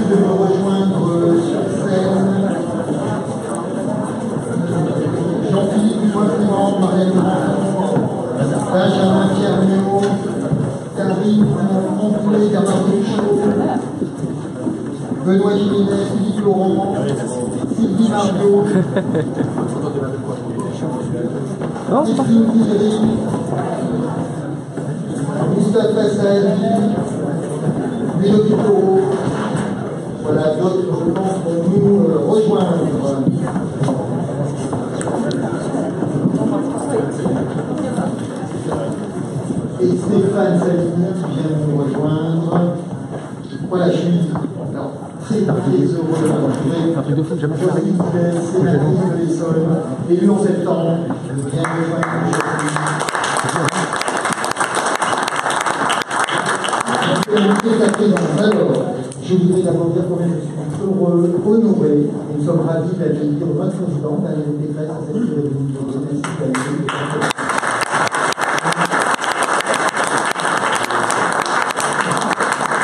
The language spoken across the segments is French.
de me rejoindre sur scène. Jean-Philippe Dubois-Clément, Marielle Granton, Benjamin Pierre-Méo, Karine Fontenay, Bernard Michaud, Benoît Giménez, Philippe Laurent, Sylvie Margot, Christine Pizzery, Gustave Passadi, Ludo Pitoro. Voilà, d'autres, je pense, vont nous rejoindre. Et Stéphane Salini qui vient de nous rejoindre. Voilà, je suis alors, très heureux de vous retrouver. Un truc de fou, jamais fait. Sénatrice de l'Essonne, élue en septembre, je viens de rejoindre aujourd'hui. Alors, je voudrais d'abord dire combien je suis heureux, honoré, et nous sommes ravis d'accueillir votre président, Valérie Pécresse, à cette cérémonie. Merci Valérie.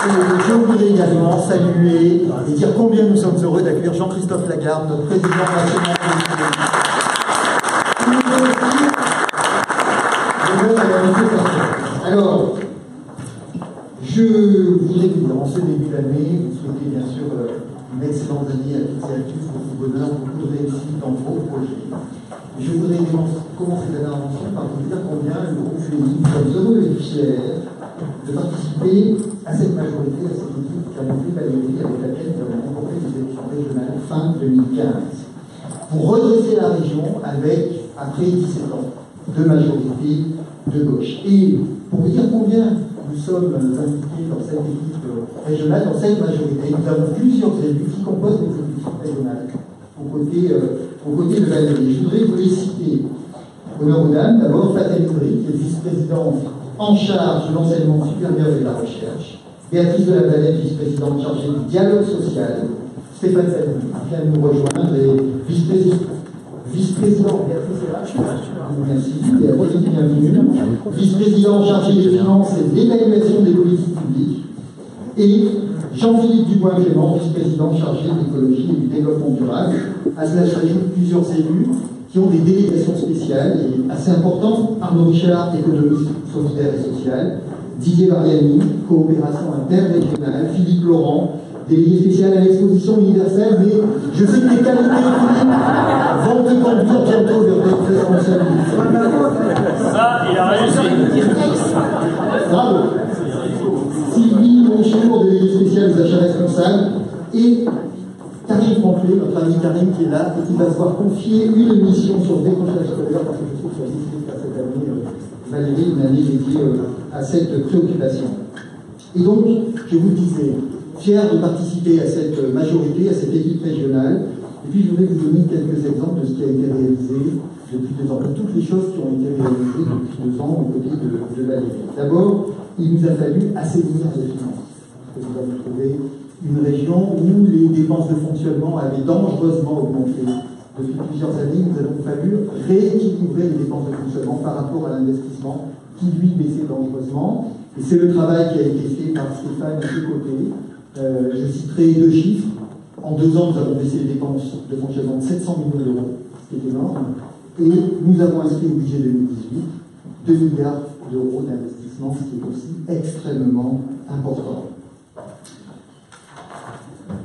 Je voudrais également saluer et dire combien nous sommes heureux d'accueillir Jean-Christophe Lagarde, notre président national de Alors, je voudrais que en ce début d'année, vous souhaitez bien sûr une excellente année à toutes et à tous, beaucoup de bonheur, beaucoup de réussite dans vos projets. Je voudrais commencer cette intervention par vous dire combien le groupe FEI, nous sommes heureux et fiers de participer à cette majorité, à cette équipe qu'a montée Valérie, avec laquelle nous avons remporté les élections régionales fin 2015. Pour redresser la région avec, après 17 ans, de majorité de gauche. Et pour vous dire combien nous sommes impliqués dans cette équipe régionale, dans cette majorité, nous avons plusieurs élus qui composent l'exécutif régional aux côtés de Valérie. Je voudrais vous les citer. Honneur aux dames, d'abord Fatel Idri, qui est vice-présidente en charge de l'enseignement supérieur et de la recherche, Béatrice de la Valette, vice-présidente chargée du dialogue social, Stéphane Salini, qui vient de nous rejoindre, et vice-président, Béatrice merci, Béatrice, bienvenue, vice-président chargé des finances et de l'évaluation des politiques publiques, et Jean-Philippe Dubois-Clément, vice-président chargé de l'écologie et du développement durable. À cela s'ajoutent plusieurs élus qui ont des délégations spéciales et assez importantes. Arnaud Richard, économiste solidaire et social, Didier Variani, coopération interrégionale, Philippe Laurent, délégué spécial à l'exposition universelle, mais je sais que les qualités vont te conduire bientôt vers d'autres responsabilités. Ça, il a réussi. Bravo. Sylvie Monchour, délégué spécial aux achats responsables, et Karine Franklin, notre amie Karine qui est là, et qui va se voir confier une mission sur le décrochage scolaire, parce que je trouve que ça a décidé de faire cette année, Valérie, une année dédiée à cette préoccupation. Et donc, je vous le disais, fier de participer à cette majorité, à cette équipe régionale, et puis je voudrais vous donner quelques exemples de ce qui a été réalisé depuis 2 ans, de toutes les choses qui ont été réalisées depuis 2 ans aux côtés de Valérie. D'abord, il nous a fallu assainir les finances. Parce que nous avons trouvé une région où les dépenses de fonctionnement avaient dangereusement augmenté. Depuis plusieurs années, nous avons fallu rééquilibrer les dépenses de fonctionnement par rapport à l'investissement qui, lui, baissait dangereusement. Et c'est le travail qui a été fait par Stéphane à ses côtés. Je citerai 2 chiffres. En 2 ans, nous avons baissé les dépenses de fonctionnement de 700 millions d'euros, ce qui est énorme. Et nous avons inscrit au budget 2018 2 milliards d'euros d'investissement, ce qui est aussi extrêmement important.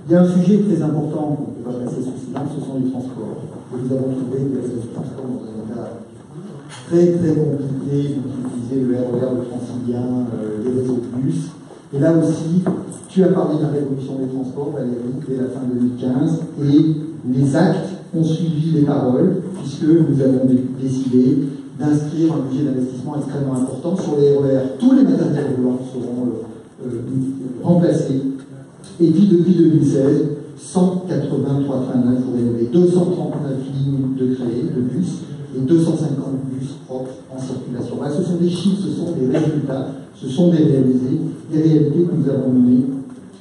Il y a un sujet très important qu'on ne peut pas passer sous silence, ce sont les transports. Et nous avons trouvé des transports dans un état très très compliqué, d'utiliser le RER, le Transilien, les réseaux plus. Et là aussi, tu as parlé de la révolution des transports, Valérie, dès la fin 2015, et les actes ont suivi les paroles, puisque nous avons décidé d'inscrire un budget d'investissement extrêmement important sur les RER. Tous les matériels roulants seront remplacés. Et puis depuis 2016, 183 trains neufs pour rénover, 239 lignes de créer, de bus, et 250 bus propres en circulation. Voilà, ce sont des chiffres, ce sont des résultats, ce sont des réalités que nous avons menées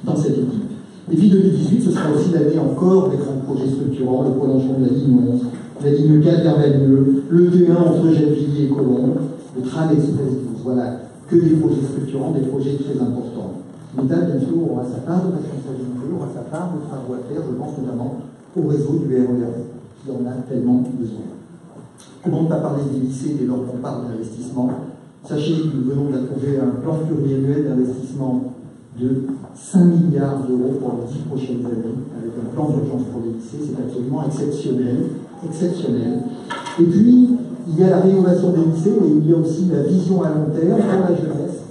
dans cette équipe. Et puis 2018, ce sera aussi l'année encore des grands projets structurants, le prolongement de la ligne 11, la ligne 4 vers Bagneux, le T1 entre Gennevilliers et Colombes, le train d'express 12. Voilà, que des projets structurants, des projets très importants. L'État, bien sûr, aura sa part de responsabilité, aura sa part de travaux à faire, je pense notamment au réseau du RER, qui en a tellement besoin. Comment ne pas parler des lycées dès lors qu'on parle d'investissement? Sachez que nous venons d'approuver un plan pluriannuel d'investissement de 5 milliards d'euros pour les 10 prochaines années, avec un plan d'urgence pour les lycées, c'est absolument exceptionnel, exceptionnel. Et puis, il y a la rénovation des lycées, mais il y a aussi la vision à long terme pour la jeunesse.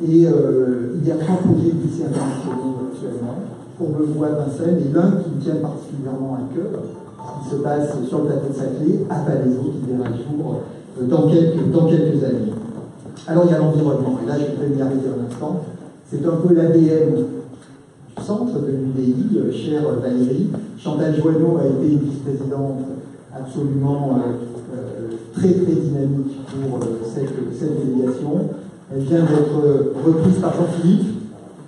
Et il y a 3 projets de lycées internationaux actuellement, Courbevoie, Vincennes, et l'un qui me tient particulièrement à cœur, qui se passe sur le plateau de Saclay, à Palaiseau, qui verra le jour dans quelques années. Alors il y a l'environnement, et là je vais y arriver un instant. C'est un peu l'ADN du centre de l'UDI, chère Valérie. Chantal Joanneau a été une vice-présidente absolument très dynamique pour cette délégation. Elle vient d'être reprise par Jean-Philippe,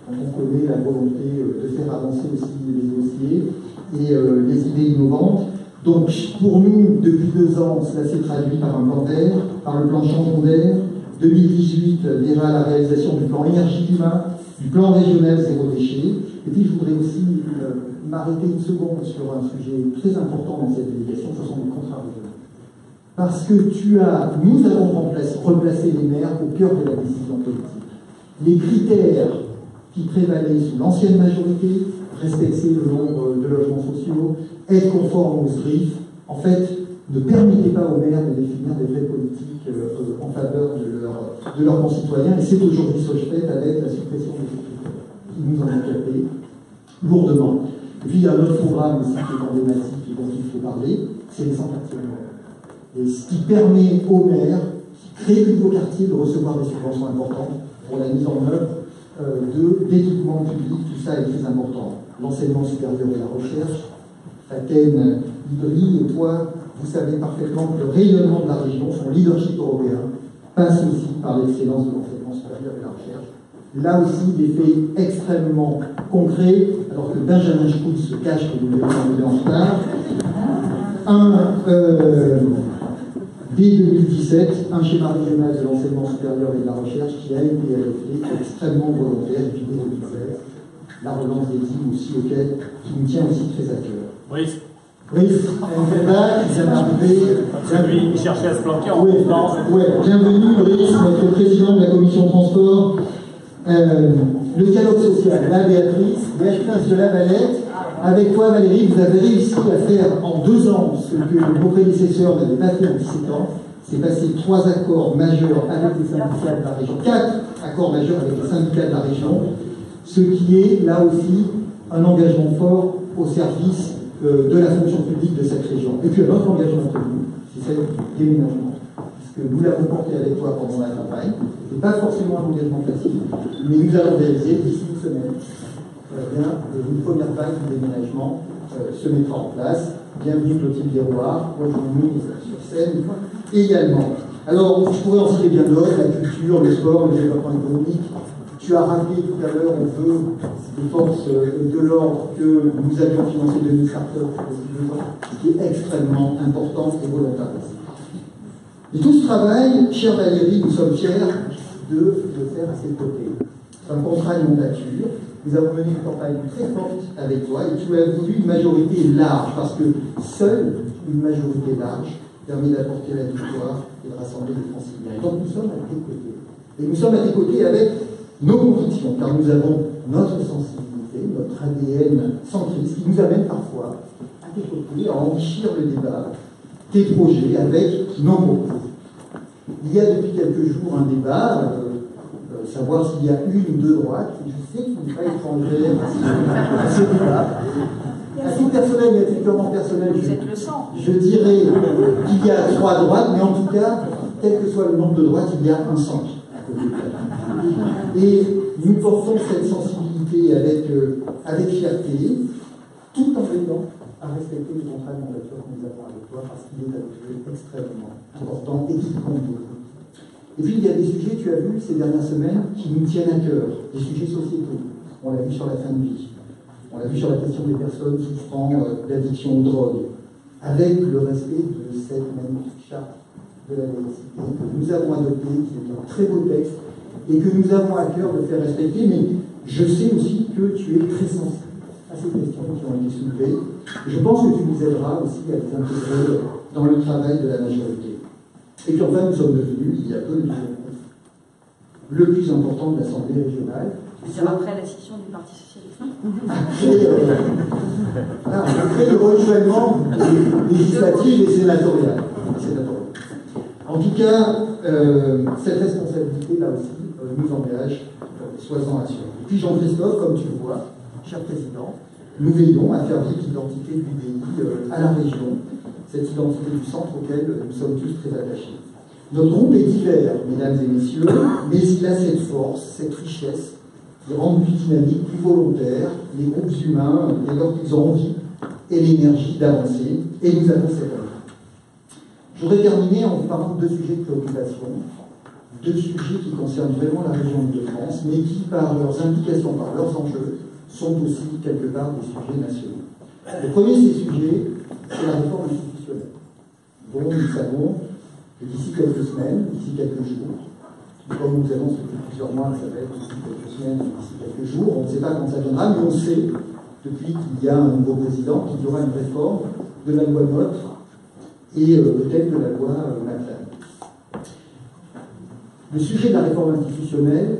dont on connaît la volonté de faire avancer aussi les dossiers et les idées innovantes. Donc pour nous, depuis 2 ans, cela s'est traduit par un plan d'air, par le plan changement d'air. 2018 verra la réalisation du plan énergie-climat, du plan régional zéro déchet. Et puis je voudrais aussi m'arrêter une seconde sur un sujet très important dans cette délégation, ce sont les contrats régionaux. Parce que nous avons replacé les maires au cœur de la décision politique. Les critères qui prévalaient sous l'ancienne majorité, respecter le nombre de logements sociaux, être conforme aux SRIF, en fait, ne permettaient pas aux maires de définir des vraies politiques en faveur de leurs concitoyens. Et c'est aujourd'hui ce que je fais avec la suppression des critères qui nous ont handicapés lourdement. Et puis il y a un autre programme aussi qui est emblématique et dont il faut parler, c'est les 100 quartiers maires. Et ce qui permet aux maires, qui créent de nouveaux quartiers, de recevoir des subventions importantes pour la mise en œuvre d'équipements publics, tout ça est très important. L'enseignement supérieur et la recherche, Faten, Idri et toi, vous savez parfaitement que le rayonnement de la région, son leadership européen, passe aussi par l'excellence de l'enseignement supérieur et la recherche. Là aussi, des faits extrêmement concrets, alors que Benjamin Schulz se cache que nous l'avons en retard. Dès 2017, un schéma régional de l'enseignement supérieur et de la recherche qui a été adopté, extrêmement volontaire, depuis 2016. La relance des teams aussi, qui nous tient aussi très à cœur. Oui. Oui, il vient d'arriver. Il cherchait à se planquer en oui, France. Oui, bienvenue, Brice, notre président de la commission transport. Le dialogue social, là, Béatrice de la Valette. Avec toi, Valérie, vous avez réussi à faire en 2 ans ce que vos prédécesseurs n'avaient pas fait en 17 ans. C'est passer 3 accords majeurs avec les syndicats de la région, 4 accords majeurs avec les syndicats de la région, ce qui est là aussi un engagement fort au service de la fonction publique de cette région. Et puis un autre engagement entre nous, c'est celle du déménagement, puisque nous l'avons porté avec toi pendant la campagne. Ce n'est pas forcément un engagement facile, mais nous allons réaliser d'ici une semaine. Une première vague de déménagement se mettra en place. Bienvenue Clotilde Desrois, rejoignez-nous sur scène également. Alors, je pourrais en citer bien d'autres, la culture, le sport, le développement économique. Tu as rappelé tout à l'heure, on veut des forces de l'ordre que nous avions financé 2000 startups, ce qui est extrêmement important et volontariste. Et tout ce travail, chère Valérie, nous sommes fiers de le faire à ses côtés. C'est un contrat de mandature. Nous avons mené une campagne très forte avec toi et tu as voulu une majorité large parce que seule une majorité large permet d'apporter la victoire et de rassembler les Franciliens. Donc nous sommes à tes côtés. Et nous sommes à tes côtés avec nos convictions, car nous avons notre sensibilité, notre ADN centriste qui nous amène parfois à tes côtés à enrichir le débat, tes projets avec nos propos. Il y a depuis quelques jours un débat. Savoir s'il y a une ou 2 droites, et je sais que vous n'êtes pas étrangère à ce débat. À tout personnel, il y a purement personnel, je dirais qu'il y a 3 droites, mais en tout cas, quel que soit le nombre de droites, il y a un centre à côté de la. Et nous portons cette sensibilité avec fierté, tout en veillant à respecter le contrat de mandature que nous avons avec toi, parce qu'il est extrêmement important et qui compte beaucoup. Et puis il y a des sujets, tu as vu ces dernières semaines, qui nous tiennent à cœur, des sujets sociétaux. On l'a vu sur la fin de vie, on l'a vu sur la question des personnes souffrant d'addiction aux drogues, avec le respect de cette magnifique charte de la laïcité que nous avons adoptée, qui est un très beau texte, et que nous avons à cœur de faire respecter, mais je sais aussi que tu es très sensible à ces questions qui ont été soulevées. Je pense que tu nous aideras aussi à les intégrer dans le travail de la majorité. Et puis enfin, nous sommes devenus, il y a peu de temps, le plus important de l'Assemblée régionale. C'est après la scission du Parti socialiste. Après le renouvellement législatif et sénatorial. En tout cas, cette responsabilité, là aussi, nous engage, sois-en assurés. Et puis Jean-Christophe, comme tu le vois, cher Président, nous veillons à faire vivre l'identité du pays à la région, cette identité du centre auquel nous sommes tous très attachés. Notre groupe est divers, mesdames et messieurs, mais il a cette force, cette richesse, qui rend plus dynamique, plus volontaire, les groupes humains, dès lors qu'ils ont envie et l'énergie d'avancer, et nous avons cette envie. Je voudrais terminer en vous parlant de deux sujets de préoccupation, deux sujets qui concernent vraiment la région de France, mais qui, par leurs implications, par leurs enjeux, sont aussi quelque part des sujets nationaux. Le premier de ces sujets, c'est la réforme institutionnelle, dont nous savons que d'ici quelques semaines, d'ici quelques jours, comme on nous annonce depuis plusieurs mois, ça va être d'ici quelques semaines, d'ici quelques jours, on ne sait pas quand ça viendra, mais on sait, depuis qu'il y a un nouveau président, qu'il y aura une réforme de la loi NOTRe et peut-être de la loi McLaren. Le sujet de la réforme institutionnelle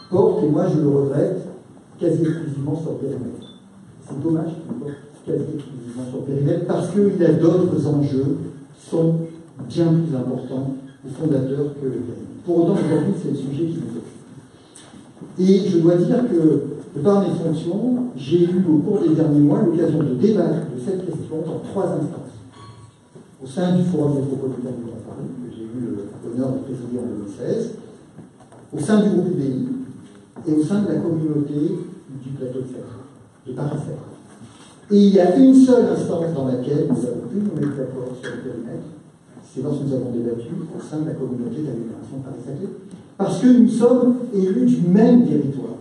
porte, et moi je le regrette, quasi exclusivement sur périmètre. C'est dommage qu'il porte quasi exclusivement sur périmètre parce qu'il a d'autres enjeux qui sont bien plus importants ou fondateurs que le périmètre. Pour autant, aujourd'hui, c'est le sujet qui nous occupe. Et je dois dire que, de par mes fonctions, j'ai eu au cours des derniers mois l'occasion de débattre de cette question dans trois instances. Au sein du Forum métropolitain du Grand Paris, que j'ai eu l'honneur de présider en 2016, au sein du groupe UDI, et au sein de la communauté du plateau de Sèvres, de Paris-Sèvres. Et il y a une seule instance dans laquelle nous avons pu nous mettre d'accord sur le périmètre, c'est lorsque nous avons débattu au sein de la communauté d'agglomération Paris-Saclay, parce que nous sommes élus du même territoire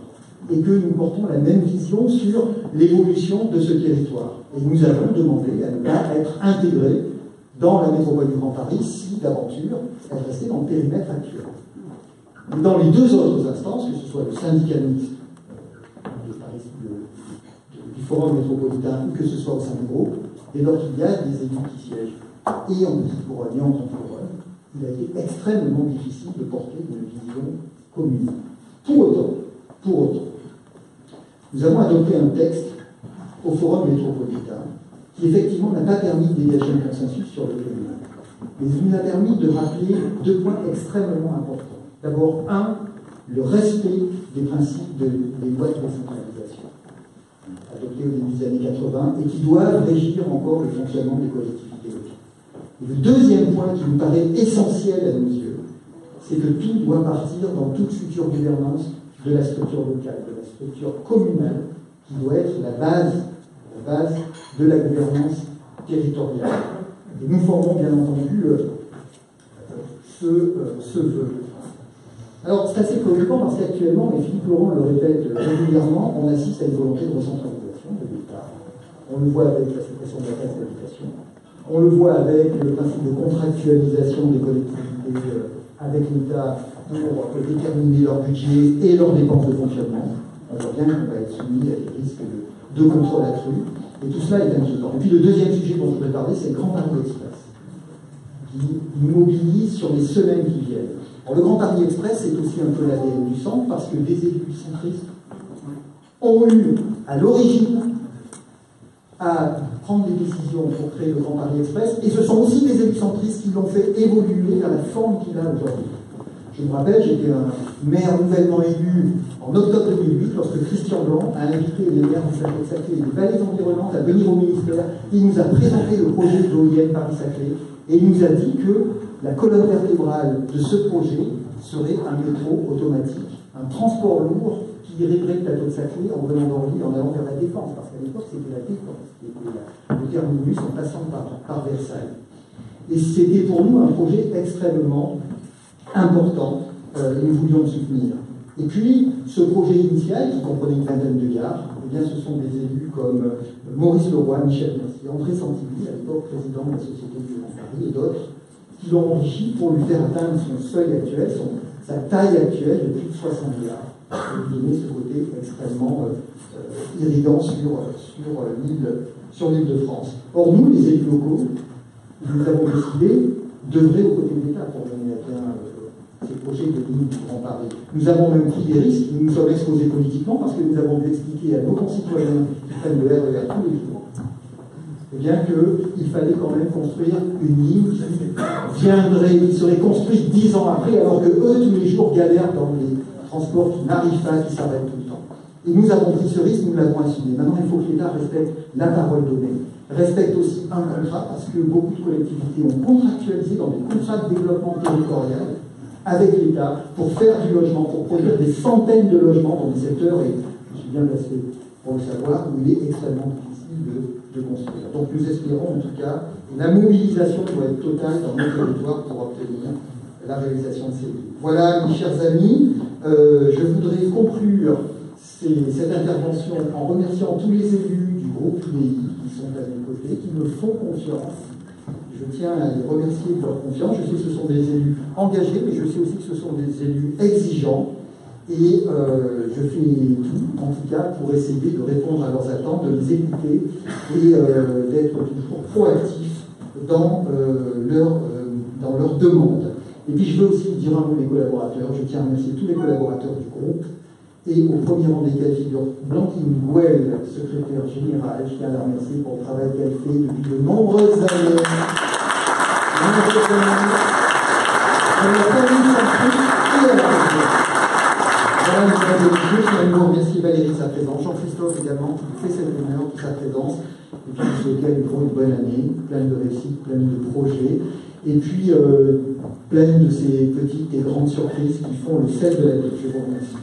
et que nous portons la même vision sur l'évolution de ce territoire. Et nous avons demandé à ne pas être intégrés dans la métropole du Grand Paris si, d'aventure, elle restait dans le périmètre actuel. Et dans les deux autres instances, que ce soit le syndicat mixte du Forum métropolitain ou que ce soit au sein du groupe, dès lors qu'il y a des élus qui siègent et en petite couronne et en grande couronne, il a été extrêmement difficile de porter une vision commune. Pour autant, nous avons adopté un texte au Forum métropolitain qui effectivement n'a pas permis de dégager un consensus sur le périmètre, mais il nous a permis de rappeler deux points extrêmement importants. D'abord, le respect des principes des lois de décentralisation, adoptées au début des années 80 et qui doivent régir encore le fonctionnement des collectivités locales. Et le deuxième point qui nous paraît essentiel à nos yeux, c'est que tout doit partir dans toute future gouvernance de la structure locale, de la structure communale, qui doit être la base de la gouvernance territoriale. Et nous formons bien entendu ce vœu. Alors, c'est assez préoccupant parce qu'actuellement, et Philippe Laurent le répète régulièrement, on assiste à une volonté de recentralisation de l'État. On le voit avec la suppression de la taxe d'habitation. On le voit avec le principe de contractualisation des collectivités avec l'État pour déterminer leur budget et leurs dépenses de fonctionnement. On voit bien qu'on va être soumis à des risques de contrôle accru. Et tout cela est inquiétant. Et puis le deuxième sujet dont je voudrais parler, c'est le Grand Paris Express, qui nous mobilise sur les semaines qui viennent. Alors, le Grand Paris Express, c'est aussi un peu l'ADN du centre, parce que des élus centristes ont eu à l'origine à prendre des décisions pour créer le Grand Paris Express, et ce sont aussi des élus centristes qui l'ont fait évoluer vers la forme qu'il a aujourd'hui. Je me rappelle, j'étais un maire nouvellement élu en octobre 2008, lorsque Christian Blanc a invité les maires du Saclay et des vallées environnantes à venir au ministère. Il nous a présenté le projet de l'OIM Paris-Saclay, et il nous a dit que la colonne vertébrale de ce projet serait un métro automatique, un transport lourd qui dirigerait le plateau de Saclay en venant d'Orly en allant vers la Défense, parce qu'à l'époque c'était la Défense, c'était le terminus en passant par Versailles. Et c'était pour nous un projet extrêmement important, et nous voulions le soutenir. Et puis, ce projet initial, qui comprenait une vingtaine de gares, eh bien, ce sont des élus comme Maurice Leroy, Michel Mercier, André Santilly, à l'époque président de la Société du Grand Paris, et d'autres, qui l'ont enrichi pour lui faire atteindre son seuil actuel, sa taille actuelle de plus de 60 milliards. Pour lui donner ce côté extrêmement irriguant sur l'île de France. Or, nous, les élus locaux, nous avons décidé d'œuvrer aux côtés de l'État pour mener à bien ces projets de ligne du Grand Paris. Nous avons même pris des risques, nous nous sommes exposés politiquement parce que nous avons dû expliquer à nos concitoyens qui prennent le RER tous les jours, eh bien qu'il fallait quand même construire une ligne qui serait construite 10 ans après, alors que eux, tous les jours, galèrent dans les transports qui n'arrivent pas, qui s'arrêtent tout le temps. Et nous avons pris ce risque, nous l'avons assumé. Maintenant, il faut que l'État respecte la parole donnée, respecte aussi un contrat, parce que beaucoup de collectivités ont contractualisé dans des contrats de développement territorial avec l'État pour faire du logement, pour produire des centaines de logements dans des secteurs, et je suis bien placé pour le savoir, où il est extrêmement difficile de construire. Donc nous espérons en tout cas, la mobilisation doit être totale dans nos territoires pour obtenir la réalisation de ces lignes. Voilà, mes chers amis, je voudrais conclure cette intervention en remerciant tous les élus du groupe UDI qui sont à mes côtés, qui me font confiance. Je tiens à les remercier de leur confiance. Je sais que ce sont des élus engagés, mais je sais aussi que ce sont des élus exigeants. Et je fais tout, en tout cas, pour essayer de répondre à leurs attentes, de les écouter et d'être toujours proactif dans leurs demandes. Et puis je veux aussi dire un mot des collaborateurs. Je tiens à remercier tous les collaborateurs du groupe. Et au premier rang desquels figure Blanquine Gouel, secrétaire générale. Je tiens à la remercier pour le travail qu'elle fait depuis de nombreuses années. Voilà, mesdames et messieurs, je tiens à vous remercier Valérie de sa présence, Jean-Christophe également, qui fait cette réunion, de sa présence, et puis je souhaite une bonne année, pleine de réussite, pleine de projets, et puis pleine de ces petites et grandes surprises qui font le sel de la vie. Je vous remercie.